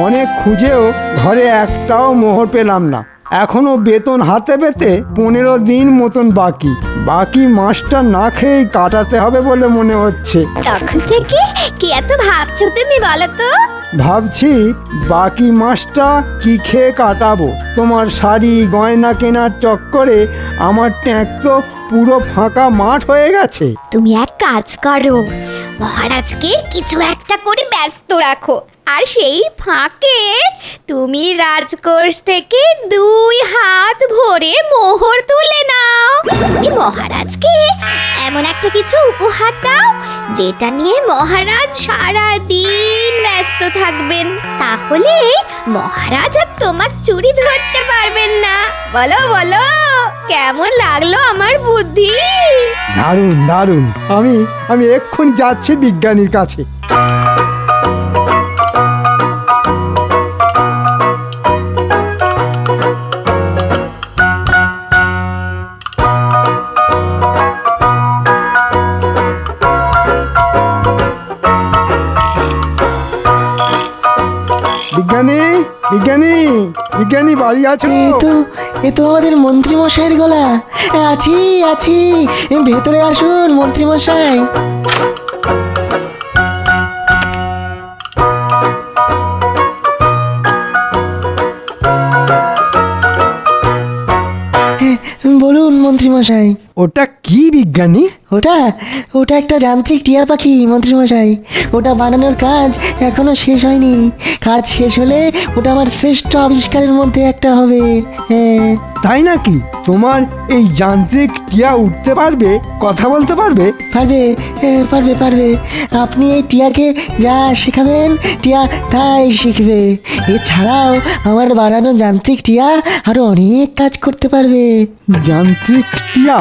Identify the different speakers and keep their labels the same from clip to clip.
Speaker 1: অনেক খুঁজেও ঘরে একটাও মোহর পেলাম না। এখনো বেতন হাতে পেতে 15 দিন মতন বাকি মাসটা না খেয়েই কাটাতে হবে বলে মনে হচ্ছে।
Speaker 2: তখন থেকে কি এত ভাবছো তুমি বলো তো?
Speaker 1: ভাবছি বাকি মাসটা কি খেয়ে কাটাবো। তোমার শাড়ি গয়না কেনার চক্করে আমার ট্যাঙ্ক তো পুরো ফাঁকা মাঠ হয়ে গেছে।
Speaker 2: তুমি এক কাজ করো, মহারাজকে কিছু একটা করে ব্যস্ত রাখো, আর সেই ফাঁকে তুমি রাজকোষ থেকে 2 হাত ভরে মোহর তুলে নাও। তুমি মহারাজকে এমন একটা কিছু উপহার দাও যেটা নিয়ে মহারাজ সারা দিন ব্যস্ত থাকবেন, তাহলে মহারাজ আর তোমার চুরি ধরতে পারবেন না। বলো বলো, কেমন লাগলো আমার বুদ্ধি?
Speaker 1: দারুণ দারুণ। আমি এক্ষুনি যাচ্ছি বিজ্ঞানীর কাছে। বিজ্ঞানী বিজ্ঞানী বিজ্ঞানী বাড়ি আছো?
Speaker 3: এ তো আমাদের মন্ত্রী মশাইয়ের গলা। আছি আছি, ভেতরে আসুন মন্ত্রী মশাই। বলুন মন্ত্রী মশাই।
Speaker 1: ওটা কি বিজ্ঞানী?
Speaker 3: ওটা একটা যান্ত্রিক টিয়া পাখি মন্ত্রী মশাই। ওটা বানানোর কাজ এখনো শেষ হয়নি। কাজ শেষ হলে ওটা আমার শ্রেষ্ঠ আবিষ্কারের মধ্যে একটা হবে। হ্যাঁ।
Speaker 1: তাই নাকি? তোমার এই যান্ত্রিক টিয়া উঠতে পারবে, কথা বলতে পারবে?
Speaker 3: পারবে। আপনি এই টিয়াকে যা শেখাবেন টিয়া তাই শিখবে। এছাড়াও আমার বানানো যান্ত্রিক টিয়া আরো অনেক কাজ করতে পারবে।
Speaker 1: যান্ত্রিক টিয়া?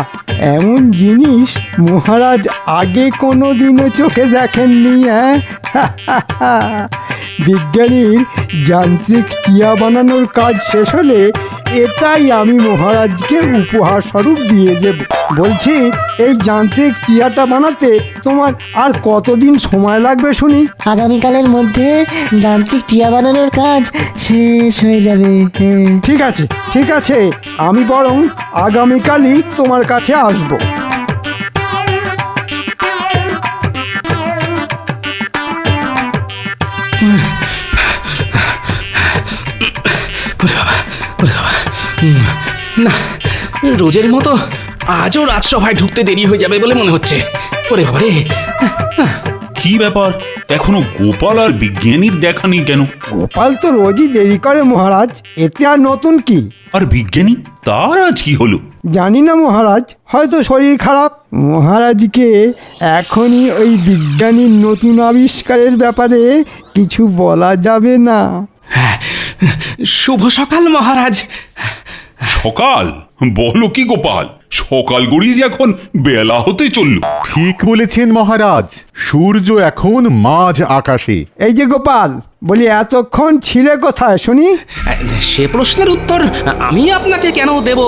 Speaker 1: এমন জিনিস মহারাজ আগে কোনো দিনও চোখে দেখেননি। হ্যাঁ, বিজ্ঞানীর যান্ত্রিক টিয়া বানানোর কাজ শেষ হলে এটাই আমি মহারাজকে উপহার স্বরূপ দিয়ে দেব। বলছি, এই যান্ত্রিক টিয়াটা বানাতে তোমার আর কতদিন সময় লাগবে শুনি?
Speaker 3: আগামীকালের মধ্যে যান্ত্রিক টিয়া বানানোর কাজ শেষ হয়ে যাবে।
Speaker 1: ঠিক আছে, আমি বরং আগামীকালই তোমার কাছে আসবো।
Speaker 4: না, রোজের মতো আজও রাজসভায় ঢুকতে দেরি হয়ে যাবে বলে মনে হচ্ছে। ওরে বাবা রে!
Speaker 5: কি ব্যাপার, এখনো গোপাল আর বিজ্ঞানীর দেখা নেই কেন?
Speaker 1: গোপাল তো রোজই দেরি করে মহারাজ, এতে আর নতুন কি?
Speaker 5: আর বিজ্ঞানী, তার আজ কি হলো?
Speaker 1: জানি না মহারাজ, হয়তো শরীর খারাপ। মহারাজকে এখনই ওই বিজ্ঞানীর নতুন আবিষ্কারের ব্যাপারে কিছু বলা যাবে না।
Speaker 4: শুভ সকাল মহারাজ।
Speaker 5: সকাল? বলো কি গোপাল, সকাল গড়িয়ে যে এখন বেলা হতে চললো।
Speaker 6: ঠিক বলেছেন মহারাজ, সূর্য এখন মাঝ আকাশে।
Speaker 1: এই যে গোপাল, বলি এতক্ষণ ছিলে কোথায় শুনি?
Speaker 4: সে প্রশ্নের উত্তর আমি আপনাকে কেন দেব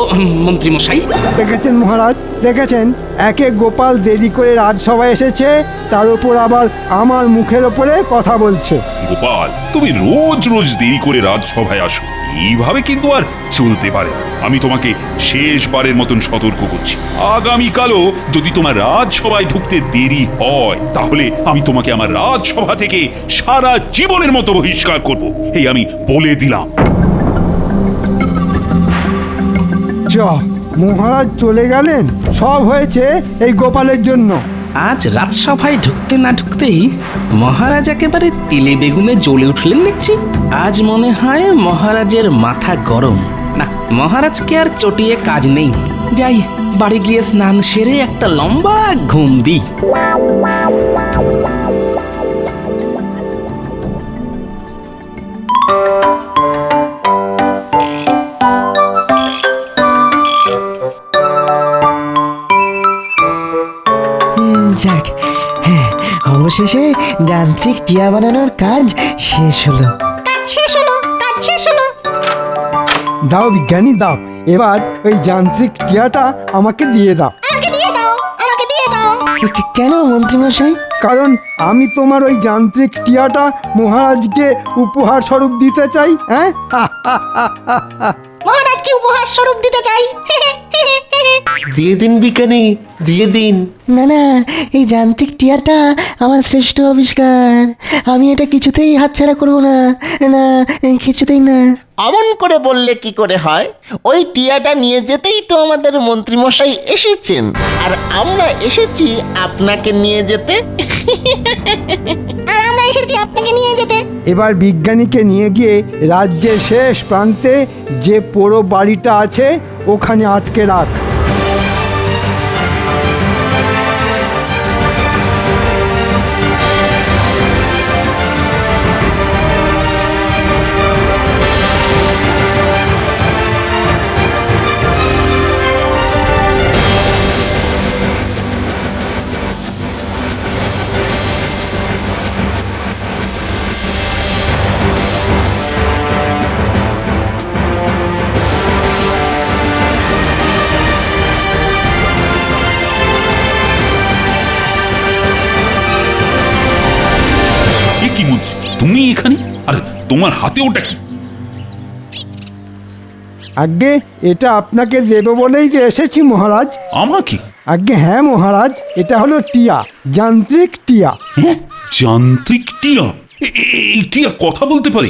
Speaker 4: মন্ত্রী মশাই?
Speaker 1: দেখেছেন মহারাজ, দেখেছেন, একে গোপাল দেরি করে রাজসভায় এসেছে, তার উপর আবার আমার মুখের ওপরে কথা বলছে।
Speaker 5: গোপাল, তুমি রোজ রোজ দেরি করে রাজসভায় আসো, এইভাবে কিন্তু আর চলতে পারে। আমি তোমাকে শেষবারের মতন সতর্ক করছি, আগামীকালও যদি তোমার রাজসভায় ঢুকতে দেরি হয় তাহলে আমি তোমাকে আমার রাজসভা থেকে সারা জীবনের মতো বহিষ্কার করব, এই আমি বলে দিলাম।
Speaker 1: মহারাজ চলে গেলেন, সব হয়েছে এই গোপালের জন্য।
Speaker 4: আজ রাজসভায় ঢুকতে না ঢুকতেই মহারাজ একেবারে তেলে বেগুনে জ্বলে উঠলেন দেখছি। আজ মনে হয় মহারাজের মাথা গরম। না, মহারাজকে আর চটিয়ে কাজ নেই। যাই, বাড়ি গিয়ে স্নান সেরে একটা লম্বা ঘুম দিই।
Speaker 3: যাক, অবশেষে যান্ত্রিক টিয়া বানানোর কাজ শেষ হলো।
Speaker 1: দাও বিজ্ঞানী দাও, এবার ওই যান্ত্রিক টিয়াটা আমাকে দিয়ে দাও।
Speaker 3: কেন মন্ত্রীমশাই,
Speaker 1: কারণ আমি তোমার ওই যান্ত্রিক টিয়াটা মহারাজকে উপহার স্বরূপ দিতে চাই। হ্যাঁ,
Speaker 7: মহারাজকে উপহার স্বরূপ দিতে চাই।
Speaker 8: দিয়ে দিন বিজ্ঞানী, দিয়ে দিন।
Speaker 3: না না, এই যান্ত্রিক টিয়াটা আমার শ্রেষ্ঠ আবিষ্কার। আমি এটা কিছুতেই হাতছাড়া করবো না, না কিছুতেই না।
Speaker 8: অমন করে বললে কি করে হয়? ওই টিয়াটা নিয়ে যেতেই তো আমাদের মন্ত্রীমশাই এসেছেন, আর আমরা এসেছি আপনাকে নিয়ে যেতে।
Speaker 7: আর আমরা এসেছি আপনাকে নিয়ে যেতে।
Speaker 1: এবার বিজ্ঞানীকে নিয়ে গিয়ে রাজ্যের শেষ প্রান্তে যে পোড়ো বাড়িটা আছে ওখানে আটকে রাখ।
Speaker 5: এ কি মন্ত্রী, তুমি এখানে? আর তোমার হাতে ওটা কি?
Speaker 1: আজ্ঞে, এটা আপনাকে দেবে বলেই যে এসেছি মহারাজ।
Speaker 5: আমাকে?
Speaker 1: আজ্ঞে হ্যাঁ মহারাজ, এটা হলো টিয়া, যান্ত্রিক টিয়া।
Speaker 5: হ্যাঁ, যান্ত্রিক টিয়া? এই টিয়া কথা বলতে পারে?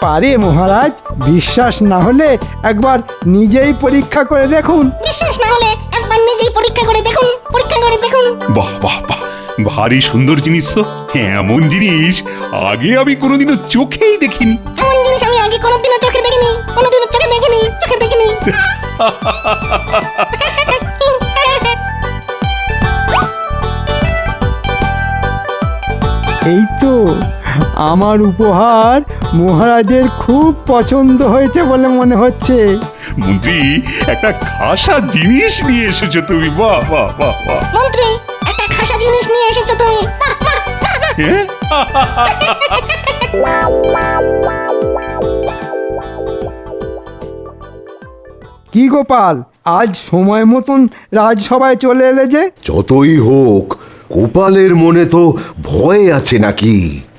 Speaker 1: পারে মহারাজ, বিশ্বাস না হলে একবার নিজেই পরীক্ষা করে দেখুন।
Speaker 7: বিশ্বাস না হলে একবার নিজেই পরীক্ষা করে দেখুন, পরীক্ষা করে দেখুন।
Speaker 5: বাহ বাহ বাহ, ভারী সুন্দর জিনিস তো। এমন জিনিস আগে আমি কোনোদিনও চোখেই দেখিনি।
Speaker 7: এমন জিনিস আমি আগে কোনোদিনও চোখে দেখিনি, কোনোদিনও চোখে দেখিনি, চোখে দেখিনি।
Speaker 1: এই তো, আমার উপহার মহারাজের খুব পছন্দ হয়েছে বলে মনে হচ্ছে।
Speaker 5: মন্ত্রী, একটা খাসা জিনিস নিয়ে এসেছো তুমি। বাহ বাহ বাহ বাহ।
Speaker 7: মন্ত্রী, একটা খাসা জিনিস নিয়ে এসেছো তুমি। বাহ, বাহ, বাহ, বাহ।
Speaker 5: হ্যাঁ?
Speaker 1: কি গোপাল, আজ সময় মতন রাজসভায় চলে এলে যে?
Speaker 9: যতই হোক, গোপালের মনে তো ভয় আছে নাকি?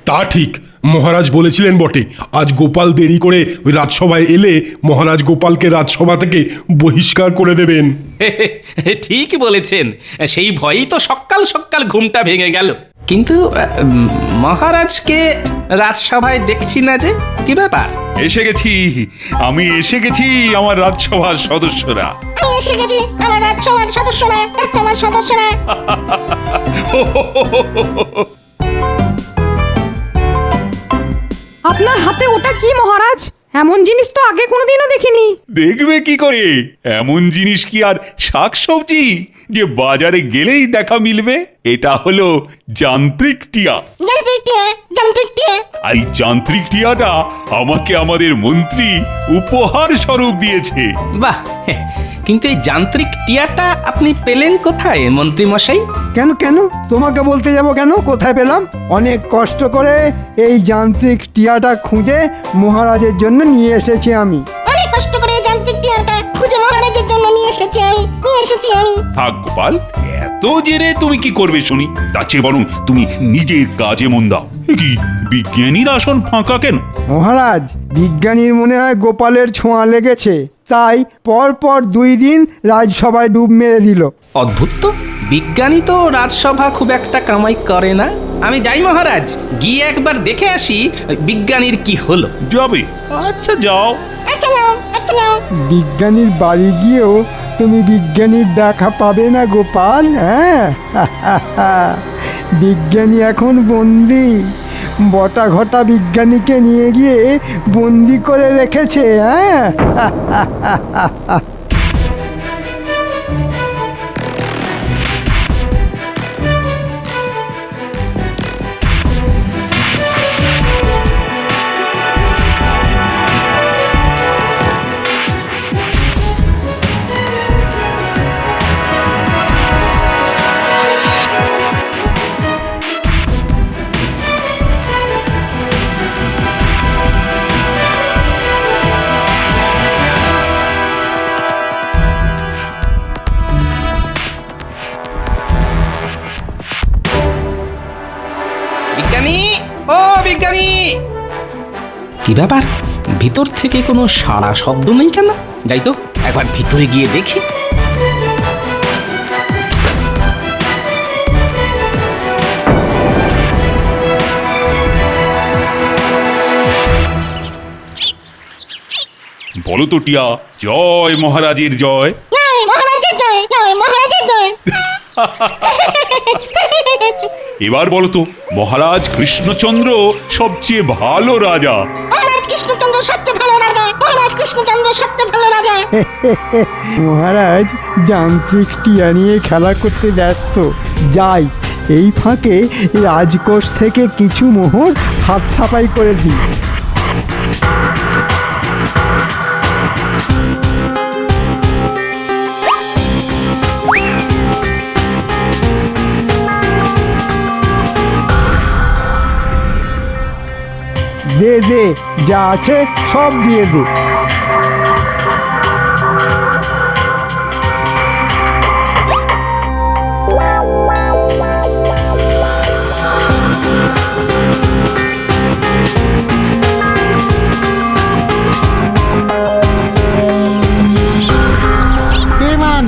Speaker 10: তা ঠিক, মহারাজ বলেছিলেন বটে আজ গোপাল দেরি করে ওই রাজসভায় এলে মহারাজ গোপালকে রাজসভা থেকে বহিষ্কার করে দেবেন।
Speaker 4: ঠিক বলেছেন, সেই ভয়েই তো সকাল সকাল ঘুমটা ভেঙে গেল। কিন্তু মহারাজকে রাজসভায় দেখছি না যে, কি ব্যাপার?
Speaker 5: এসে গেছি, আমি এসে গেছি আমার রাজসভার সদস্যরা।
Speaker 7: আমি এসে গেছি, আমার রাজসভার সদস্যরা, রাজসভার সদস্যরা।
Speaker 11: আপনার হাতে ওটা কি মহারাজ? এমন জিনিস তো আগে কোনোদিনও দেখিনি।
Speaker 5: দেখবে কি করে? এমন জিনিস কি আর শাকসবজি যে বাজারে গেলেই দেখা মিলবে? এটা হলো যান্ত্রিক টিয়া।
Speaker 7: যান্ত্রিক টিয়া, যান্ত্রিক টিয়া।
Speaker 5: আর এই যান্ত্রিক টিয়াটা আমাকে আমাদের মন্ত্রী উপহার স্বরূপ দিয়েছে।
Speaker 4: বাহ, কিন্তু এই যান্ত্রিক টিয়াটা আপনি পেলেন কোথায় মন্ত্রী মশাই?
Speaker 1: কেন কেন, তোমাকে বলতে যাব কেন কোথায় পেলাম? অনেক কষ্ট করে এই যান্ত্রিক টিয়াটা খুঁজে মহারাজের জন্য নিয়ে এসেছি আমি।
Speaker 7: অনেক কষ্ট করে যান্ত্রিক টিয়াটা খুঁজে মহারাজের জন্য নিয়ে এসেছি আমি।
Speaker 5: থাক গোপাল, এত জেরে তুমি কি করবে শুনি? তার চেয়ে বরং তুমি নিজের কাজে মন দাও। এ কি, বিজ্ঞানীর আসন ফাঁকা কেন?
Speaker 1: মহারাজ, বিজ্ঞানীর মনে হয় গোপালের ছোঁয়া লেগেছে, তাই পরপর 2 দিন রাজসভায় ডুব মেরে দিল।
Speaker 4: অদ্ভুত তো, বিজ্ঞানী তো রাজসভা খুব একটা কামাই করে না। আমি যাই মহারাজ, গিয়ে একবার দেখে আসি বিজ্ঞানীর কি হলো।
Speaker 5: যাবে? আচ্ছা যাও।
Speaker 7: আচ্ছা নাও, আচ্ছা নাও।
Speaker 1: বিজ্ঞানীর বাড়ি গিয়েও তুমি বিজ্ঞানীর দেখা পাবে না গোপাল। হ্যাঁ, বিজ্ঞানী এখন বন্দি। বটা ঘটা বিজ্ঞানীকে নিয়ে গিয়ে বন্দি করে রেখেছে। হ্যাঁ,
Speaker 4: কি ব্যাপার, ভিতর থেকে কোনো সাড়া শব্দ নেই কেন? যাই তো একবার ভিতরে গিয়ে দেখি।
Speaker 5: বলো তো টিয়া, জয় মহারাজের জয়।
Speaker 7: জয় মহারাজের জয়, জয় মহারাজের জয়।
Speaker 5: এবার বলো তো, মহারাজ কৃষ্ণচন্দ্র সবচেয়ে ভালো রাজা।
Speaker 7: মহারাজ কৃষ্ণচন্দ্র সবচেয়ে ভালো রাজা, মহারাজ কৃষ্ণচন্দ্র সবচেয়ে ভালো রাজা।
Speaker 1: মহারাজ যান্ত্রিক টিয়া নিয়ে খেলা করতে ব্যস্ত। যাই, এই ফাঁকে রাজকোষ থেকে কিছু মোহর হাত ছাপাই করে দিই। দে দে, যা আছে সব দিয়ে দে।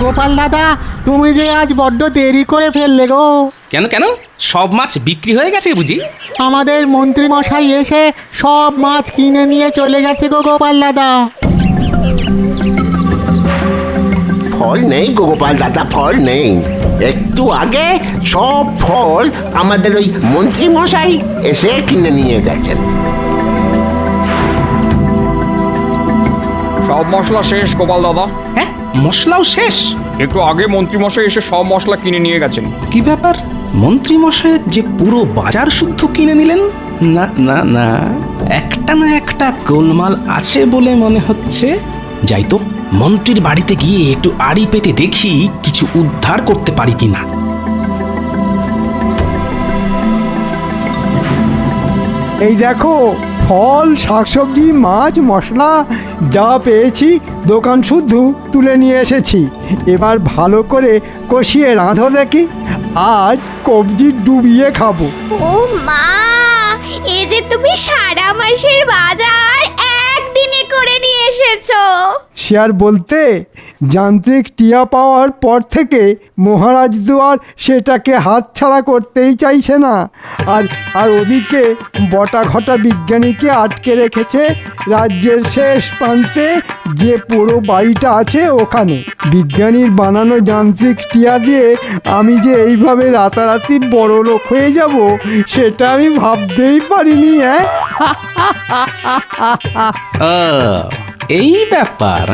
Speaker 3: গোপাল দাদা, তুমি যে আজ বড্ড দেরি করে ফেললে গো।
Speaker 4: কেন কেন, সব মাছ বিক্রি হয়ে গেছে বুঝি?
Speaker 3: আমাদের মন্ত্রী মশাই এসে সব মাছ কিনে নিয়ে চলে গেছে গো গোপাল দাদা।
Speaker 8: ফল নেই গোপাল দাদা, ফল নেই। একটু আগে সব ফল আমাদের ওই মন্ত্রী মশাই এসে কিনে নিয়ে গেছেন।
Speaker 12: সব মশলা শেষ গোপাল দাদা।
Speaker 4: হ্যাঁ, মশলাও শেষ?
Speaker 12: একটু আগে মন্ত্রীমশাই এসে সব মশলা কিনে নিয়ে গেছেন।
Speaker 4: কি ব্যাপার, মন্ত্রী মশাইয়ের যে পুরো বাজার শুদ্ধ কিনে নিলেন? না না না, একটা না একটা গোলমাল আছে বলে মনে হচ্ছে। যাই তো, মন্ত্রীর বাড়িতে গিয়ে একটু আড়ি পেতে দেখি কিছু উদ্ধার করতে পারি কিনা।
Speaker 1: এই দেখো, ফল, শাকসবজি, মাছ, মশলা যা পেয়েছি দোকান শুদ্ধ তুলে নিয়ে এসেছি। এবার ভালো করে কষিয়ে রাঁধো দেখি, আজ কবজি ডুবিয়ে খাবো।
Speaker 2: ও মা, এ যে তুমি সারা মাসের বাজার একদিনে করে নিয়ে এসেছো।
Speaker 1: সে আর বলতে, যান্ত্রিক টিয়া পাওয়ার পর থেকে মহারাজ দুয়ার সেটাকে হাতছাড়া করতেই চাইছে না। আর আর ওদিকে বটা ঘটা বিজ্ঞানীকে আটকে রেখেছে রাজ্যের শেষ প্রান্তে, যে পুরো বাড়িটা আছে ওখানে। বিজ্ঞানীর বানানো যান্ত্রিক টিয়া দিয়ে আমি যে এইভাবে রাতারাতি বড় লোক হয়ে যাব, সেটা আমি ভাবতেই পারিনি।
Speaker 4: এই ব্যাপার,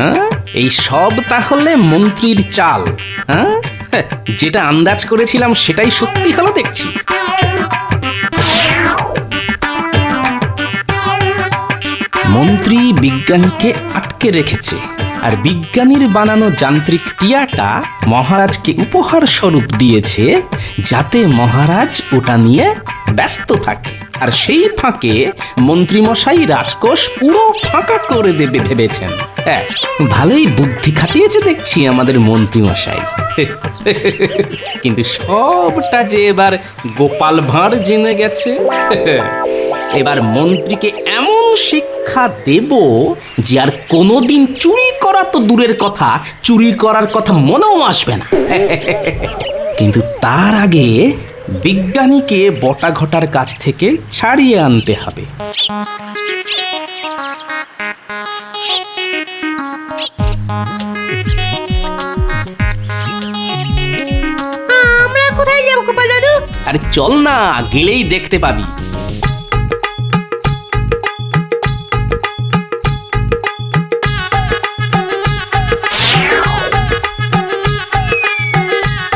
Speaker 4: এই সব তাহলে মন্ত্রীর চাল। হ্যাঁ, যেটা আন্দাজ করেছিলাম সেটাই সত্যি হলো দেখছি। মন্ত্রী বিজ্ঞানীকে আটকে রেখেছে, আর বিজ্ঞানীর বানানো যান্ত্রিক টিয়াটা মহারাজকে উপহার স্বরূপ দিয়েছে, যাতে মহারাজ ওটা নিয়ে ব্যস্ত থাকে। আর সেই ফাঁকে মন্ত্রীমশাই রাজকোষ পুরো ফাঁকা করে দেবে ভেবেছেন। হ্যাঁ, ভালোই বুদ্ধি খাটিয়েছে দেখছি আমাদের মন্ত্রীমশাই। কিন্তু সবটা যে এবার গোপাল ভাঁড় জেনে গেছে। এবার মন্ত্রীকে এমন শিক্ষা দেব যে আর কোনোদিন চুরি করা তো দূরের কথা, চুরি করার কথা মনেও আসবে না। কিন্তু তার আগে বিজ্ঞানীকে বটা ঘটার কাছ থেকে ছাড়িয়ে আনতে হবে।
Speaker 7: আমরা কোথায় যাবো গোপাল দাদু?
Speaker 4: আরে চল না, গেলেই দেখতে পাবি।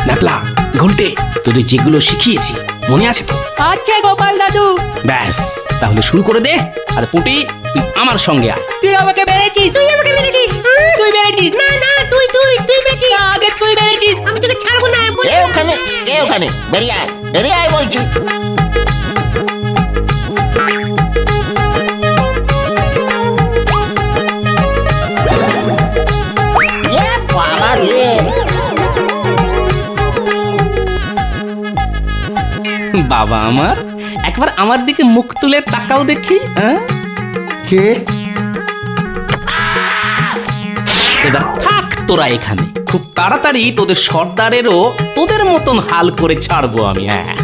Speaker 4: ন্যাপলা, ঘুলটে, তোদের যেগুলো শিখিয়েছি মনে আছে তো?
Speaker 11: আচ্ছা গোপাল দাদু।
Speaker 4: ব্যাস, তাহলে শুরু করে দে। আর পুটি, তুই আমার সঙ্গে আয়।
Speaker 11: তুই আমাকে মেরেছিস।
Speaker 7: তুই আমাকে মেরেছিস।
Speaker 11: তুই মেরেছিস।
Speaker 7: না না, তুই মেরেছিস।
Speaker 11: আগে তুই মেরেছিস।
Speaker 7: আমি তোকে ছাড়বো না।
Speaker 8: কে ওখানে, কে ওখানে? বেরিয়ে আয়, বেরিয়ে আয় বলছি। বাবা রে,
Speaker 4: বাবা আমার, একবার আমার দিকে মুখ তুলে তাকাও দেখি।
Speaker 9: কে?
Speaker 4: এবার থাক তোরা এখানে, খুব তাড়াতাড়ি তোদের সর্দারেরও তোদের মতন হাল করে ছাড়বো আমি। হ্যাঁ,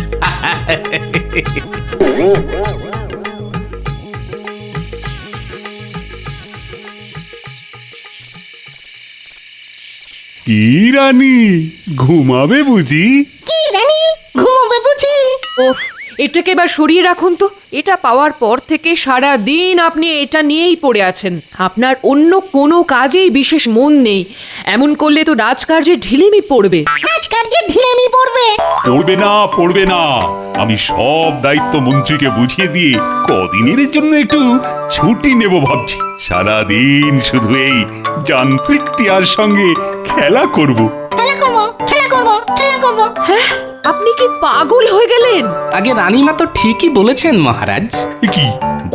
Speaker 5: কি রানী, ঘুমাবে বুঝি?
Speaker 7: কি রানী, ঘুমোবে বুঝি?
Speaker 11: ওফ, এটাকে এবার সরিয়ে রাখুন তো। এটা পাওয়ার পর থেকে সারা দিন আপনি এটা নিয়েই পড়ে আছেন। আপনার অন্য কোনো কাজেই বিশেষ মন নেই। এমন করলে তো রাজকার্যে ঢিলেমি পড়বে।
Speaker 7: রাজকার্যে ঢিলেমি পড়বে?
Speaker 5: পড়বে না, পড়বে না। আমি সব দায়িত্ব মন্ত্রীকে বুঝিয়ে দিয়ে কদিনের জন্য একটু ছুটি নেব ভাবছি। সারাদিন শুধু এই যান্ত্রিক টিয়ার সঙ্গে খেলা করব।
Speaker 7: খেলা করবো, খেলা করবো, খেলা করবো।
Speaker 11: হ্যাঁ, আপনি কি পাগল হয়ে গেলেন?
Speaker 4: আগে রানীমা তো ঠিকই বলেছেন মহারাজ।
Speaker 5: এ কি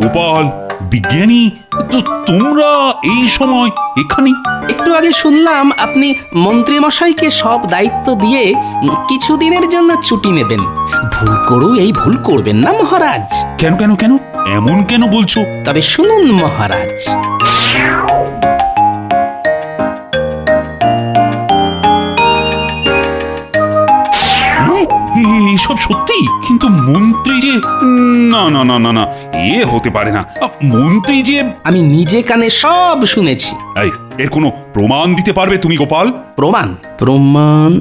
Speaker 5: গোপাল, বিজ্ঞানী, তো তোমরা এই সময় এখানে?
Speaker 4: একটু আগে শুনলাম আপনি মন্ত্রী মশাইকে সব দায়িত্ব দিয়ে কিছুদিনের জন্য ছুটি নেবেন। ভুল করো এই ভুল করবেন না মহারাজ।
Speaker 5: কেন কেন কেন এমন কেন বলছো?
Speaker 4: তবে শুনুন মহারাজ,
Speaker 5: এসব সত্যি? কিন্তু মন্ত্রী যে, না না না না না, এ হতে পারে না। মন্ত্রী যে,
Speaker 4: আমি নিজে কানে সব শুনেছি।
Speaker 5: এই, এর কোনো প্রমাণ দিতে পারবে তুমি গোপাল?
Speaker 4: প্রমাণ? প্রমাণ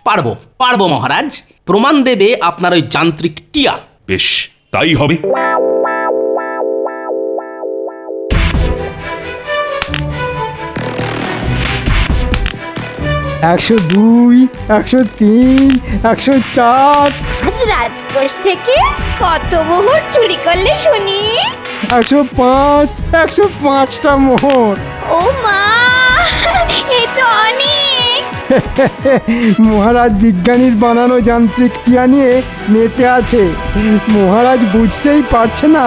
Speaker 4: পারবো পারবো মহারাজ। প্রমাণ দেবে আপনার ওই যান্ত্রিক টিয়া।
Speaker 5: বেশ, তাই হবে।
Speaker 1: 102, 103, 104,
Speaker 2: আজ রাজকোষ থেকে কত মোহর চুরি করলে শুনি?
Speaker 1: 105, 105টা মোহর।
Speaker 2: ও মা, এ তো অনেক।
Speaker 1: মহারাজ বিজ্ঞানীর বানানো যান্ত্রিক টিয়া নিয়ে মেতে আছে। মহারাজ বুঝতেই পারছে না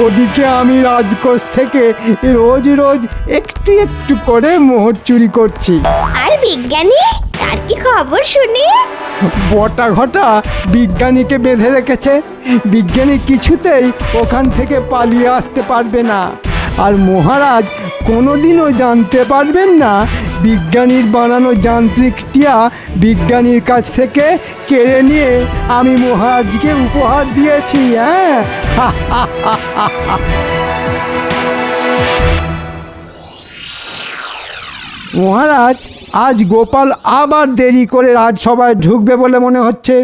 Speaker 1: ওদিকে আমি রাজকোষ থেকে রোজ রোজ একটু একটু করে মোহর চুরি করছি।
Speaker 2: আর বিজ্ঞানী, তার কি খবর শুনি?
Speaker 1: বটা ঘটা বিজ্ঞানীকে বেঁধে রেখেছে। বিজ্ঞানী কিছুতেই ওখান থেকে পালিয়ে আসতে পারবে না। আর মহারাজ কোনোদিনও জানতে পারবেন না বিজ্ঞানীর বানানো যান্ত্রিক টিয়া বিজ্ঞানীর কাছ থেকে কেড়ে নিয়ে আমি মহারাজকে উপহার দিয়েছি। হ্যাঁ, মহারাজ, আজ গোপাল আবার দেরি করে রাজসভায় ঢুকবে বলে মনে হচ্ছে।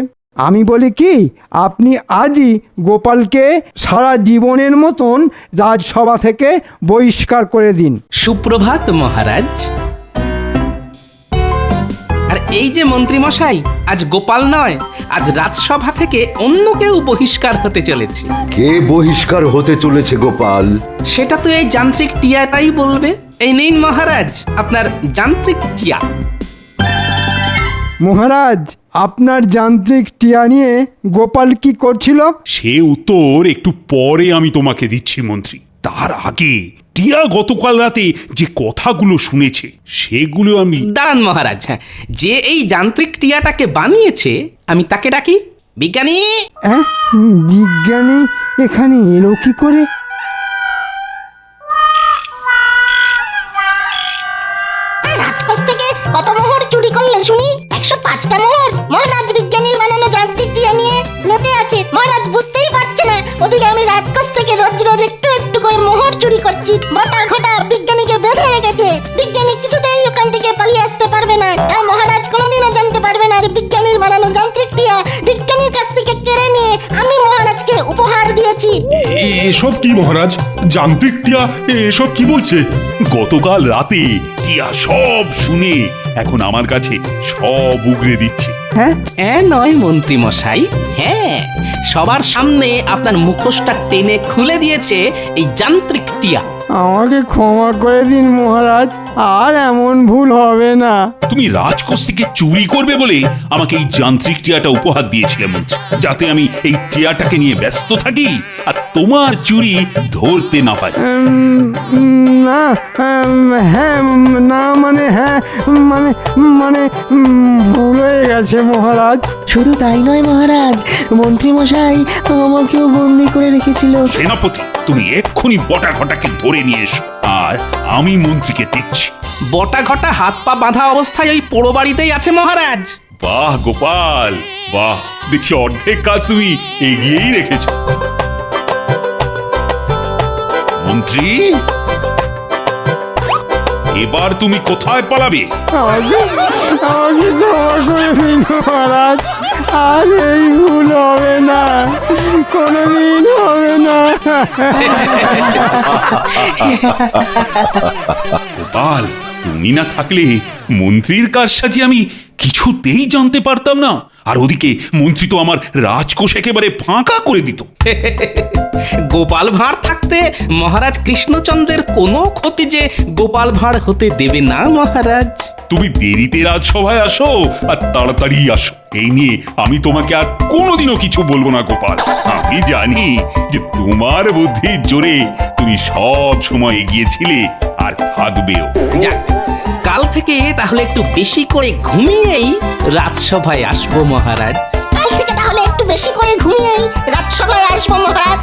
Speaker 1: আমি বলি কি, আপনি আজই গোপালকে সারা জীবনের মতন রাজসভা থেকে বহিষ্কার করে দিন।
Speaker 4: সুপ্রভাত মহারাজ। আর এই যে মন্ত্রী মশাই, আজ গোপাল নয়, আজ রাজসভা থেকে অন্য কেউ বহিষ্কার হতে চলেছে।
Speaker 9: কে বহিষ্কার হতে চলেছে গোপাল?
Speaker 4: সেটা তো এই যান্ত্রিক টিয়াটাই বলবে। এই নিন মহারাজ, আপনার যান্ত্রিক টিয়া।
Speaker 1: মহারাজ, আপনার যান্ত্রিক টিয়া নিয়ে গোপাল কি করছিল?
Speaker 5: সে উত্তর একটু পরে আমি তোমাকে দিচ্ছি মন্ত্রী। তার আগে টিয়া গতকাল রাতে যে কথাগুলো শুনেছে সেগুলো আমি।
Speaker 4: দাঁড়ান মহারাজ, যে এই যান্ত্রিক টিয়াটাকে বানিয়েছে আমি তাকে ডাকি। বিজ্ঞানী!
Speaker 1: হ্যাঁ, বিজ্ঞানী এখানে এলো কি করে?
Speaker 7: রাজকোষ থেকে কত মোহর চুরি করলে শুনি? 105টা মোহর। মহারাজ বিজ্ঞানীর বানানো যান্ত্রিক টিয়া নিয়ে মেতে আছে। মহারাজ বুঝতেই পারছে না ওদিকে আমি রাজকোষ থেকে রোজ রোজ একটু একটু করে মোহর চুরি করছি। বটা ঘটা বিজ্ঞানীকে বেঁধে রেখেছে। বিজ্ঞানী কিছুতেই ওখান থেকে পালিয়ে আসতে পারবে না। আর মহারাজ কোনোদিনও জানতে পারবে না যে বিজ্ঞানীর বানানো যান্ত্রিক টিয়া বিজ্ঞানীর কাছ থেকে কেড়ে নিয়ে আমি মহারাজকে উপহার দিয়েছি।
Speaker 10: এসব কি মহারাজ? যান্ত্রিক টিয়া এসব কি বলছে?
Speaker 5: গতকাল রাতে টিয়া সব শুনে এখন আমার কাছে সব উগরে দিচ্ছে।
Speaker 4: হ্যাঁ নয় মন্ত্রী মশাই, হ্যাঁ, সবার সামনে আপনার মুখোশটা টেনে খুলে দিয়েছে এই যান্ত্রিক টিয়া।
Speaker 1: আমাকে ক্ষমা করে দিন মহারাজ, আর এমন ভুল হবে না।
Speaker 5: তুমি রাজকোষ থেকে চুরি করবে বলে আমাকে এই যান্ত্রিক টিয়াটা উপহার দিয়েছিলে মন্ত্রী, যাতে আমি এই টিয়াটাকে নিয়ে ব্যস্ত থাকি। আর তোমার চুরি ধরতে না পারি।
Speaker 1: না হ্যাঁ না মানে হ্যাঁ মানে মানে ভুল হয়ে গেছে মহারাজ।
Speaker 3: শুধু তাই নয় মহারাজ, মন্ত্রী মশাই আমাকেও বন্দি করে রেখেছিল।
Speaker 5: সেনাপতি, তুমি এক্ষুনি বটা ঘটাকে ধরে নিয়ে এসো, আর আমি মন্ত্রীকে দিচ্ছি।
Speaker 4: বটা ঘটা হাত পা বাঁধা অবস্থায় ওই পোড়ো বাড়িতেই আছে মহারাজ।
Speaker 5: বাহ গোপাল বাহ, দেখছি অর্ধেক কাজ তুমি এগিয়েই রেখেছ। মন্ত্রী, এবার তুমি কোথায় পালাবে?
Speaker 1: আমাকে ক্ষমা করে দিন মহারাজ, আর এই ভুল হবে না, কোনোদিন হবে না।
Speaker 5: গোপাল, তুমি না থাকলে মন্ত্রীর কারসাজি আমি কিছুতেই জানতে পারতাম না, আর ওদিকে মন্ত্রী তো আমার রাজকোষ একেবারে ফাঁকা করে দিত।
Speaker 4: গোপাল ভাঁড় থাকতে মহারাজ কৃষ্ণচন্দ্রের কোনো ক্ষতি যে গোপাল ভাঁড় হতে দেবে না মহারাজ।
Speaker 5: তুমি দেরিতে রাজসভায় আসো আর তাড়াতাড়ি আসো, এই নিয়ে আমি তোমাকে আর কোনোদিনও কিছু বলবো না গোপাল। আমি জানি যে তোমার বুদ্ধির জোরে তুমি সব সময় এগিয়েছিলে আর থাকবেও।
Speaker 4: যাক, কাল থেকে তাহলে একটু বেশি করে ঘুমিয়েই রাজসভায় আসবো মহারাজ।
Speaker 7: কাল থেকে তাহলে একটু বেশি করে ঘুমিয়েই রাজসভায় আসবো মহারাজ।